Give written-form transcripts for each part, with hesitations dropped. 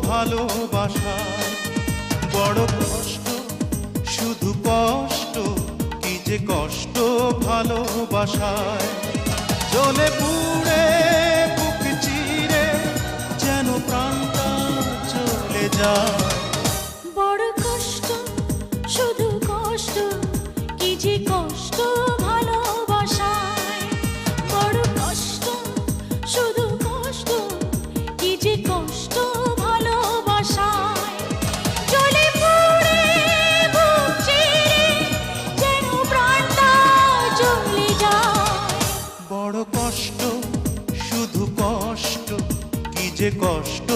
ভালোবাসায়। বড় কষ্ট, শুধু কষ্ট, কি যে কষ্ট ভালোবাসায়। জ্বলে পুড়ে বুক চিরে যেন প্রাণটা চলে যায়। বড় কষ্ট, শুধু কষ্ট, কি যে কষ্ট ভালোবাসায়। বড় কষ্ট, শুধু কষ্ট, কি যে কষ্ট ভালোবাসায়। জ্বলে পুড়ে বুক চিরে যেন প্রাণটা চলে যায়। বড় কষ্ট, শুধু কষ্ট, কি যে কষ্ট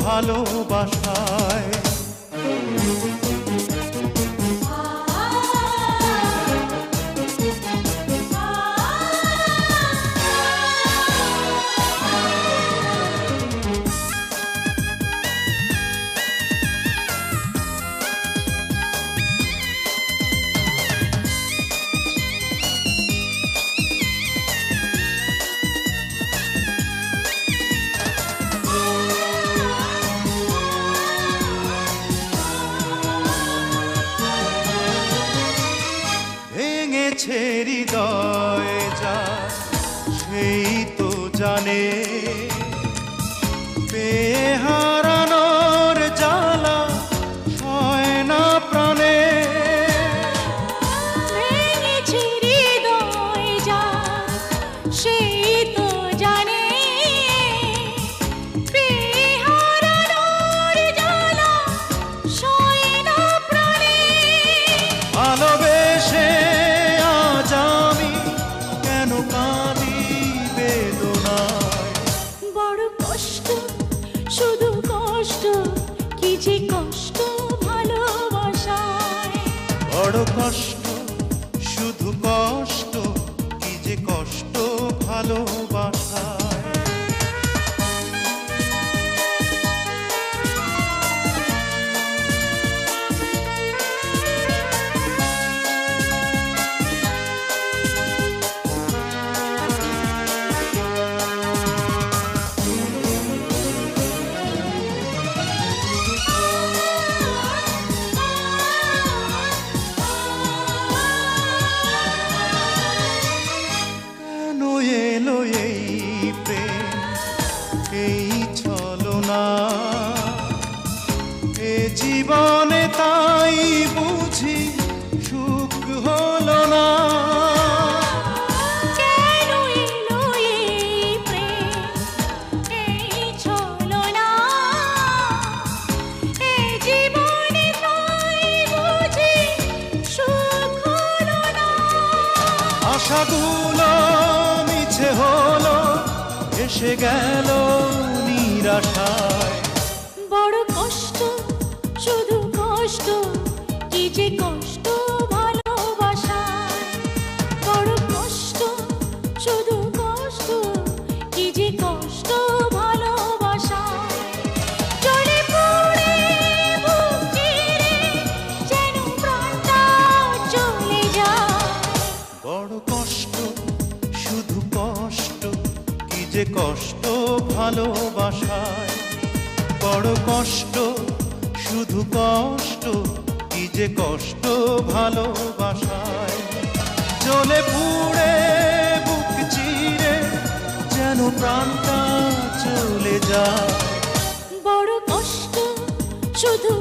ভালোবাসায়। ভেঙেছে হৃদয় যা সেই তো জানে, পেয়ে হারানোর জ্বালা সয় না প্রাণে। ভেঙেছে হৃদয় যার, সেই তো জানে, পেয়ে হারানোর জ্বালা সয় না প্রাণে। ভালোবেসে আজ আমি কেন কাঁদি বেদনায়। বড় কষ্ট, শুধু কষ্ট, কি যে কষ্ট ভালোবাসায়। বড় কষ্ট, শুধু কষ্ট, কি যে কষ্ট ভালোবাসায়। কেন এলো এই প্রেম, এই ছলনা, এ জীবনে তাই বুঝি সুখ হলো না। কেন এলো এই প্রেম, এই ছলনা, এ জীবনে তাই বুঝি সুখ হলো না। আশাগুলো মিছে হলো, এসে গেল নিরাশায়। বড় কষ্ট, শুধু কষ্ট, কি যে কষ্ট ভালোবাসায়। বড় কষ্ট, শুধু কষ্ট, কি যে কষ্ট ভালোবাসায়। জ্বলে পুড়ে বুক চিরে যেন প্রাণটা চলে যায়। বড় কষ্ট, শুধু কষ্ট, কি যে কষ্ট ভালোবাসায়। বড় কষ্ট, শুধু কষ্ট, কি যে কষ্ট ভালোবাসায়। জ্বলে পুড়ে বুক চিরে যেন প্রাণটা চলে যায়। বড় কষ্ট, শুধু